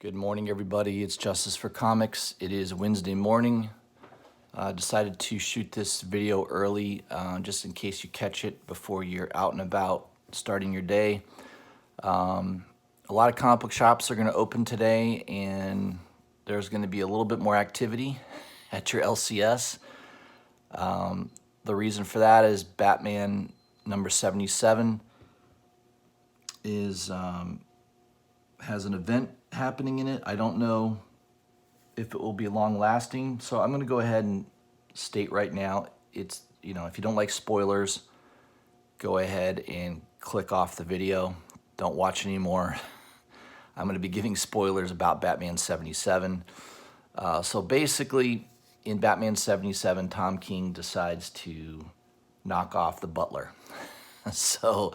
Good morning, everybody. It's Justice for Comics. It is Wednesday morning. I decided to shoot this video early just in case you catch it before you're out and about starting your day. A lot of comic book shops are going to open today, and there's going to be a little bit more activity at your LCS. The reason for that is Batman number 77 has an event happening in it. I don't know if it will be long lasting, so I'm going to go ahead and state right now, it's, if you don't like spoilers, go ahead and click off the video. Don't watch anymore. I'm going to be giving spoilers about Batman 77. So basically, in Batman 77, Tom King decides to knock off the Butler. So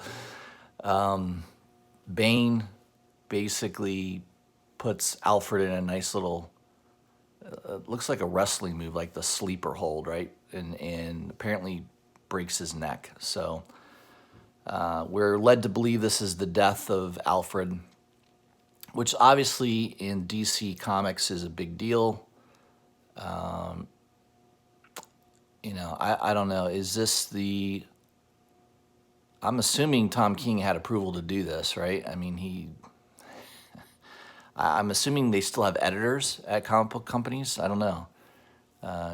Bane basically puts Alfred in a nice little, looks like a wrestling move, like the sleeper hold, right? And apparently breaks his neck. So we're led to believe this is the death of Alfred, which obviously in DC Comics is a big deal. I don't know. Is this the... I'm assuming Tom King had approval to do this, right? I mean, I'm assuming they still have editors at comic book companies. I don't know.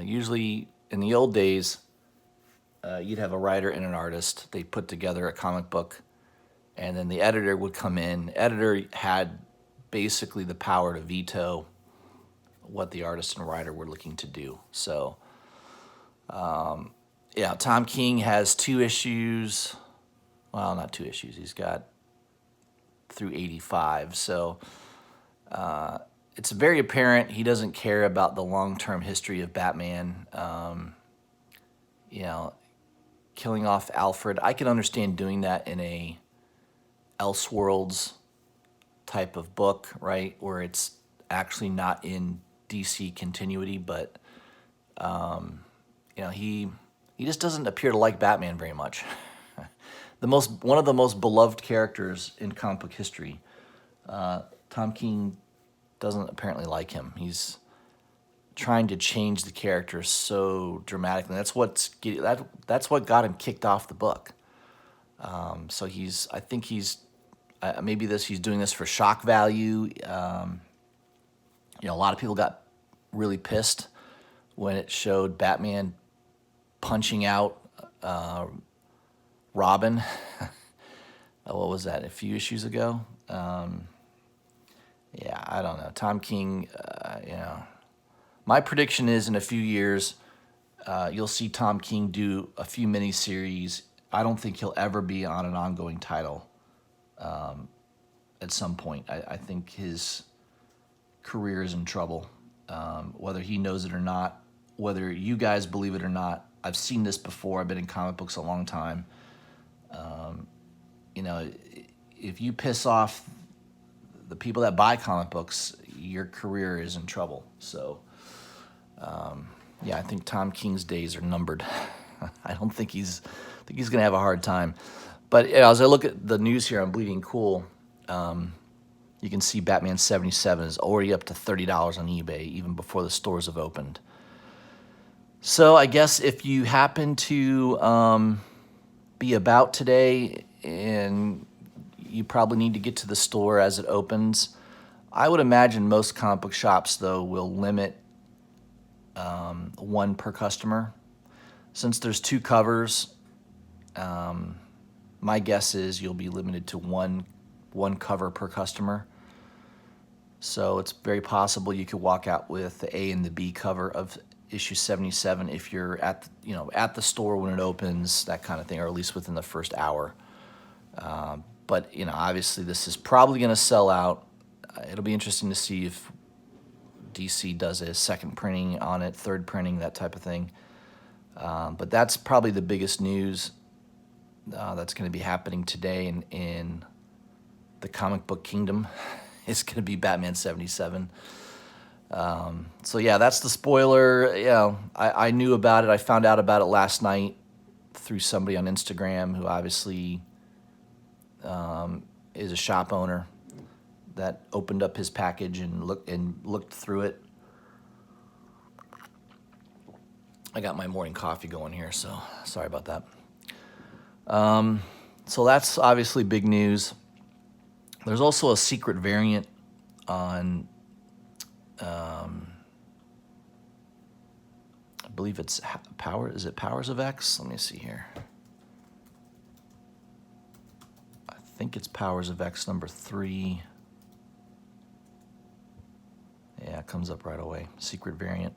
Usually in the old days, you'd have a writer and an artist. They put together a comic book, and then the editor would come in. The editor had basically the power to veto what the artist and writer were looking to do. So, yeah, Tom King has 2 issues. Well, not 2 issues. He's got through 85. So it's very apparent he doesn't care about the long-term history of Batman. Killing off Alfred. I can understand doing that in a Elseworlds type of book, right, where it's actually not in DC continuity, but he just doesn't appear to like Batman very much. One of the most beloved characters in comic book history. Tom King doesn't apparently like him. He's trying to change the character so dramatically. That's what got him kicked off the book. So I think he's doing this for shock value. A lot of people got really pissed when it showed Batman punching out Robin. What was that, a few issues ago? Yeah, I don't know. Tom King, my prediction is in a few years, you'll see Tom King do a few miniseries. I don't think he'll ever be on an ongoing title at some point. I think his career is in trouble, whether he knows it or not, whether you guys believe it or not. I've seen this before. I've been in comic books a long time. If you piss off the people that buy comic books, your career is in trouble. So, yeah, I think Tom King's days are numbered. I think he's going to have a hard time. But as I look at the news here on Bleeding Cool, you can see Batman 77 is already up to $30 on eBay, even before the stores have opened. So I guess if you happen to be about today and you probably need to get to the store as it opens, I would imagine most comic book shops, though, will limit 1 per customer. Since there's 2 covers, my guess is you'll be limited to one cover per customer. So it's very possible you could walk out with the A and the B cover of issue 77 if you're at the store when it opens, that kind of thing, or at least within the first hour. But obviously this is probably going to sell out. It'll be interesting to see if DC does a second printing on it, third printing, that type of thing. But that's probably the biggest news that's going to be happening today in the comic book kingdom. It's going to be Batman 77. So yeah, that's the spoiler. I knew about it. I found out about it last night through somebody on Instagram who obviously is a shop owner. that opened up his package and looked through it. I got my morning coffee going here, so sorry about that. So that's obviously big news. There's also a secret variant on, I believe it's Is it Powers of X? Let me see here. I think it's Powers of X number 3. Yeah, it comes up right away. Secret variant.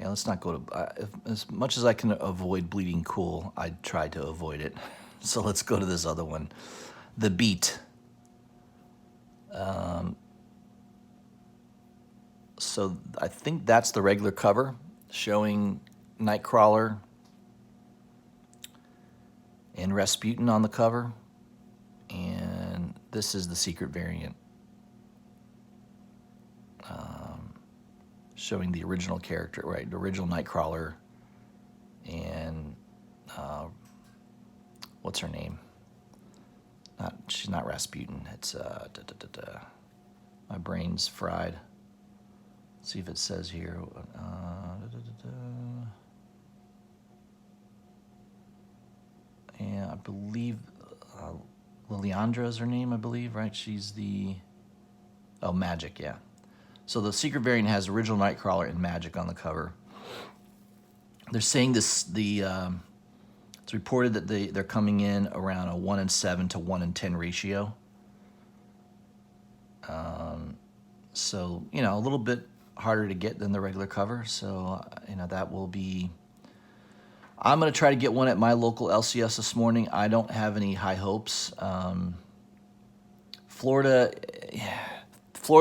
Yeah, let's not go to. As much as I can avoid bleeding cool, I try to avoid it. So let's go to this other one, The Beat. So I think that's the regular cover showing Nightcrawler and Rasputin on the cover, and this is the secret variant. Showing the original character, right? The original Nightcrawler, and what's her name? She's not Rasputin. It's my brain's fried. Let's see if it says here. Yeah, I believe Lilandra is her name. I believe, right? She's the Magic. Yeah. So the secret variant has original Nightcrawler and Magic on the cover. They're saying it's reported that they're coming in around a 1:7 to 1:10 ratio. So, a little bit harder to get than the regular cover. So, that will be... I'm going to try to get one at my local LCS this morning. I don't have any high hopes. Florida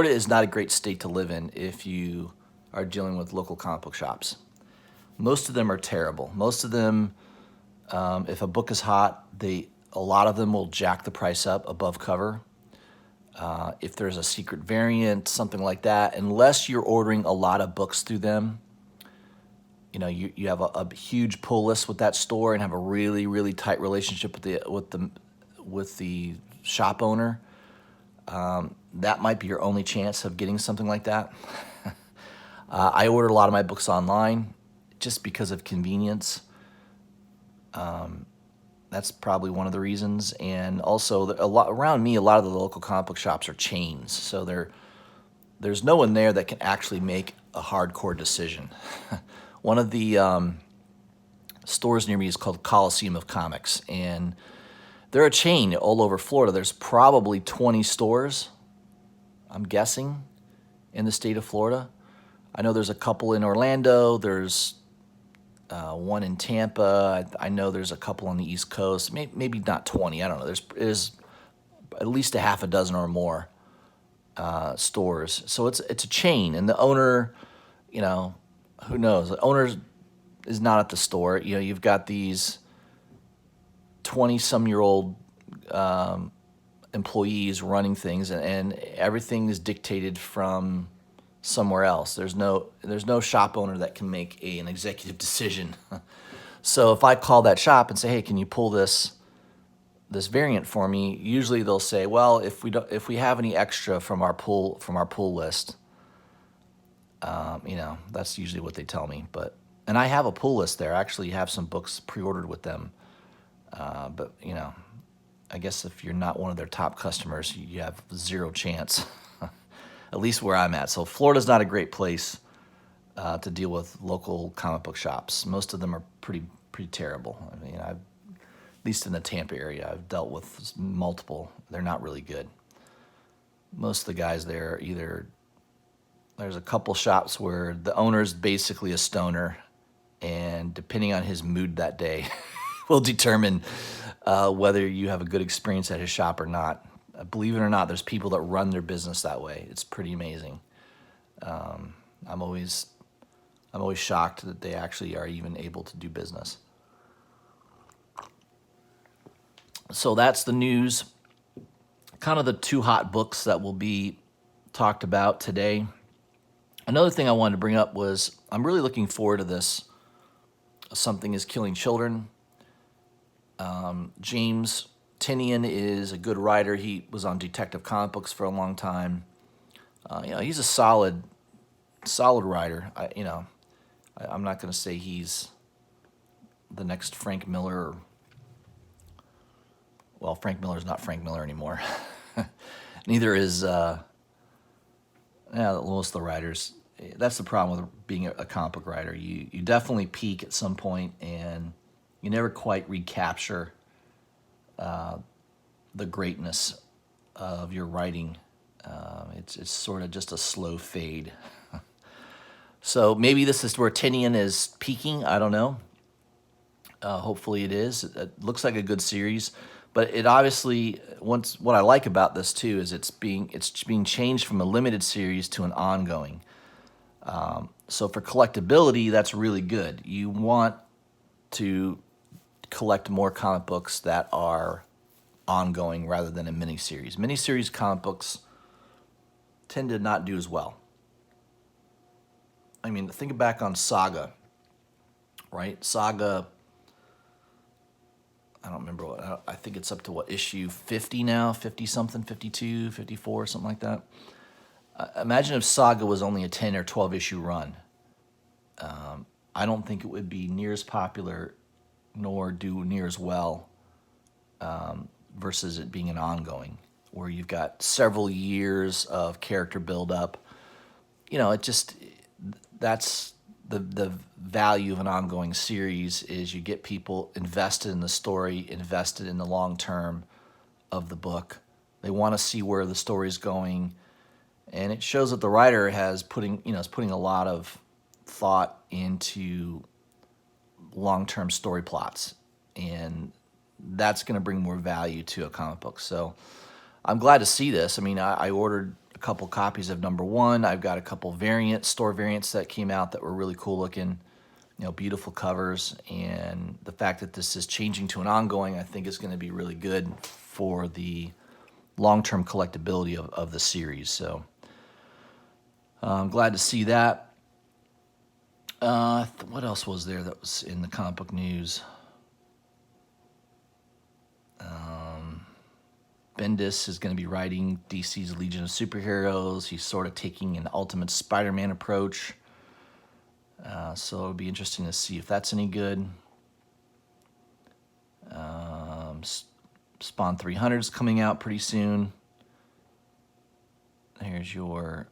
is not a great state to live in if you are dealing with local comic book shops. Most of them are terrible. Most of them, if a book is hot, a lot of them will jack the price up above cover. If there's a secret variant, something like that, unless you're ordering a lot of books through them, you have a huge pull list with that store and have a really, really tight relationship with the shop owner. That might be your only chance of getting something like that. I order a lot of my books online just because of convenience. That's probably one of the reasons. And also, around me, a lot of the local comic book shops are chains. So there's no one there that can actually make a hardcore decision. One of the stores near me is called Coliseum of Comics, and they're a chain all over Florida. There's probably 20 stores, I'm guessing, in the state of Florida. I know there's a couple in Orlando. There's one in Tampa. I know there's a couple on the East Coast. Maybe not 20. I don't know. There's at least a half a dozen or more stores. So it's a chain, and the owner, who knows? The owner is not at the store. You've got these 20-some-year-old employees running things, and everything is dictated from somewhere else. There's no shop owner that can make an executive decision. So if I call that shop and say, "Hey, can you pull this variant for me?" Usually they'll say, "Well, if we have any extra from our pull list." That's usually what they tell me. And I have a pull list there. I actually have some books pre-ordered with them. But I guess if you're not one of their top customers, you have zero chance, at least where I'm at. So Florida's not a great place to deal with local comic book shops. Most of them are pretty terrible. I mean, at least in the Tampa area, I've dealt with multiple. They're not really good. Most of the guys there there's a couple shops where the owner's basically a stoner, and depending on his mood that day, will determine whether you have a good experience at his shop or not. Believe it or not, there's people that run their business that way. It's pretty amazing. I'm always shocked that they actually are even able to do business. So that's the news. Kind of the two hot books that will be talked about today. Another thing I wanted to bring up was I'm really looking forward to this Something is Killing Children. James Tinian is a good writer. He was on Detective Comic Books for a long time. He's a solid writer. I'm not going to say he's the next Frank Miller. Well, Frank Miller's not Frank Miller anymore. Neither is most of the writers. That's the problem with being a comic book writer. You definitely peak at some point, and you never quite recapture the greatness of your writing. It's sort of just a slow fade. So maybe this is where Tinian is peaking. I don't know. Hopefully it is. It looks like a good series, but it obviously what I like about this too is it's being changed from a limited series to an ongoing. So for collectability, that's really good. You want to collect more comic books that are ongoing rather than a miniseries. Miniseries comic books tend to not do as well. I mean, think back on Saga, right? Saga, I don't remember I think it's up to issue 50 now, 50 something, 52, 54, something like that. Imagine if Saga was only a 10 or 12 issue run. I don't think it would be near as popular nor do near as well versus it being an ongoing, where you've got several years of character build-up. That's the value of an ongoing series is you get people invested in the story, invested in the long term of the book. They want to see where the story's going, and it shows that the writer is putting a lot of thought into long-term story plots, and that's going to bring more value to a comic book. So I'm glad to see this. I mean, I ordered a couple copies of #1. I've got a couple store variants that came out that were really cool looking, beautiful covers. And the fact that this is changing to an ongoing, I think is going to be really good for the long-term collectability of the series. So I'm glad to see that. What else was there that was in the comic book news? Bendis is going to be writing DC's Legion of Superheroes. He's sort of taking an Ultimate Spider-Man approach. So it'll be interesting to see if that's any good. Spawn 300 is coming out pretty soon. There's your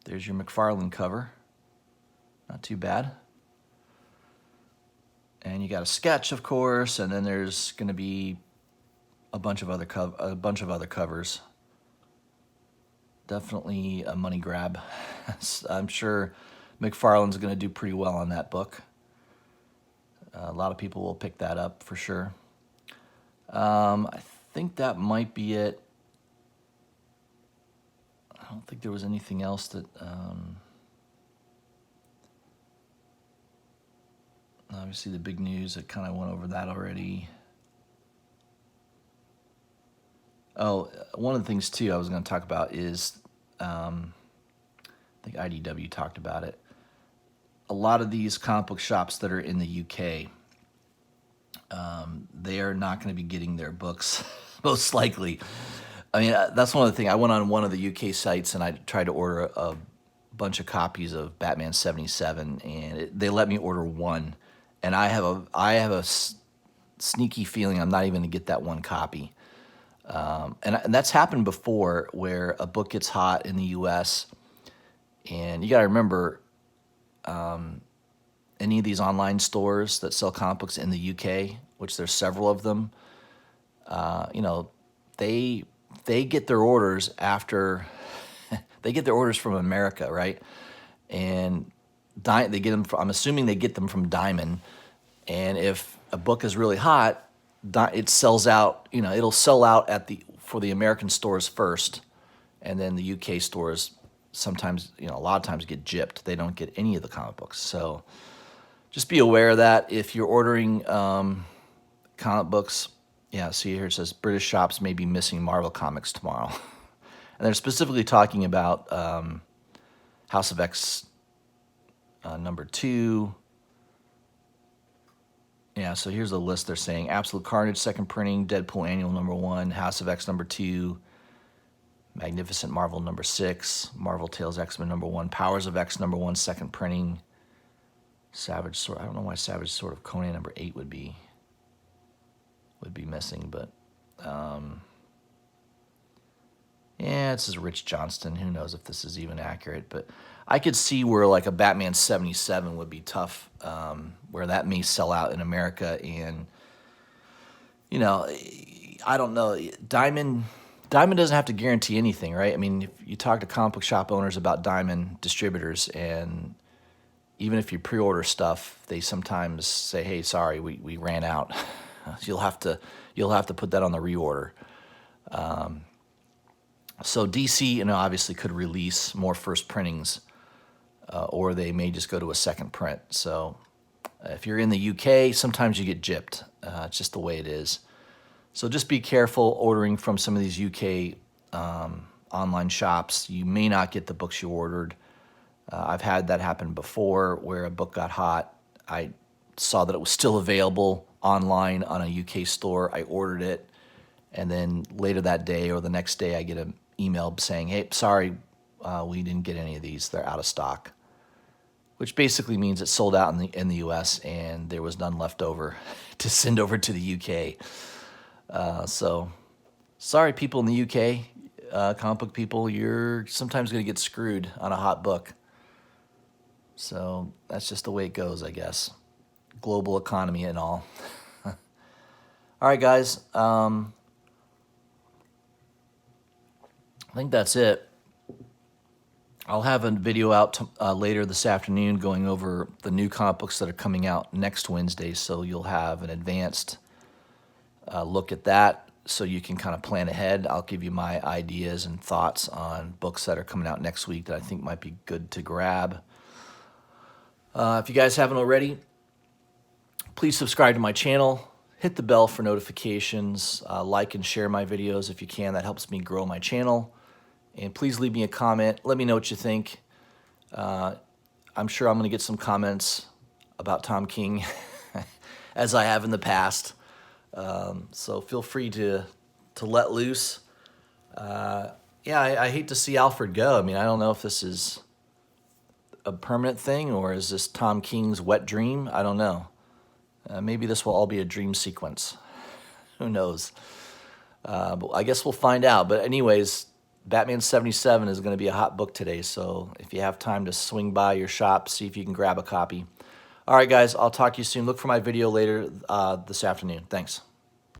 McFarlane cover. Not too bad. And you got a sketch, of course, and then there's going to be a bunch of other covers. Definitely a money grab. I'm sure McFarlane's going to do pretty well on that book. A lot of people will pick that up for sure. I think that might be it. I don't think there was anything else that... obviously the big news, I kind of went over that already. Oh, one of the things too I was going to talk about is, I think IDW talked about it. A lot of these comic book shops that are in the UK, they are not going to be getting their books, most likely. I mean, that's one of the things. I went on one of the UK sites and I tried to order a bunch of copies of Batman 77, and they let me order one. And I have a sneaky feeling I'm not even going to get that one copy. And that's happened before, where a book gets hot in the U.S. And you got to remember, any of these online stores that sell comic books in the U.K., which there's several of them, they get their orders after they get their orders from America, right? And they get them. I'm assuming they get them from Diamond. And if a book is really hot, it sells out. It'll sell out for the American stores first, and then the UK stores sometimes, a lot of times get gypped. They don't get any of the comic books. So just be aware of that if you're ordering comic books. Yeah, see here it says British shops may be missing Marvel Comics tomorrow, and they're specifically talking about House of X #2. Yeah, so here's the list they're saying. Absolute Carnage, second printing. Deadpool Annual #1. House of X #2. Magnificent Marvel #6. Marvel Tales X-Men #1. Powers of X #1, second printing. Savage Sword. I don't know why Savage Sword of Conan #8 would be missing, but yeah, this is Rich Johnston. Who knows if this is even accurate, but I could see where like a Batman 77 would be tough, where that may sell out in America. And, you know, I don't know. Diamond doesn't have to guarantee anything, right? I mean, if you talk to comic book shop owners about Diamond distributors, and even if you pre-order stuff, they sometimes say, hey, sorry, we ran out. You'll have to put that on the reorder. So DC, you know, obviously could release more first printings, or they may just go to a second print. So if you're in the UK, sometimes you get gypped. It's just the way it is. So just be careful ordering from some of these UK online shops. You may not get the books you ordered. I've had that happen before where a book got hot. I saw that it was still available online on a UK store. I ordered it, and then later that day or the next day I get an email saying, hey, sorry, we didn't get any of these. They're out of stock, which basically means it sold out in the US and there was none left over to send over to the UK. So sorry, people in the UK, comic book people, you're sometimes going to get screwed on a hot book. So that's just the way it goes, I guess. Global economy and all. All right, guys. I think that's it. I'll have a video out later this afternoon going over the new comic books that are coming out next Wednesday, so you'll have an advanced look at that so you can kind of plan ahead. I'll give you my ideas and thoughts on books that are coming out next week that I think might be good to grab. If you guys haven't already, please subscribe to my channel. Hit the bell for notifications. Like and share my videos if you can. That helps me grow my channel. And please leave me a comment. Let me know what you think. I'm sure I'm going to get some comments about Tom King, as I have in the past. So feel free to let loose. Yeah, I hate to see Alfred go. I mean, I don't know if this is a permanent thing or is this Tom King's wet dream? I don't know. Maybe this will all be a dream sequence. Who knows? But I guess we'll find out. But anyways, Batman 77 is going to be a hot book today, so if you have time to swing by your shop, see if you can grab a copy. All right, guys, I'll talk to you soon. Look for my video later this afternoon. Thanks.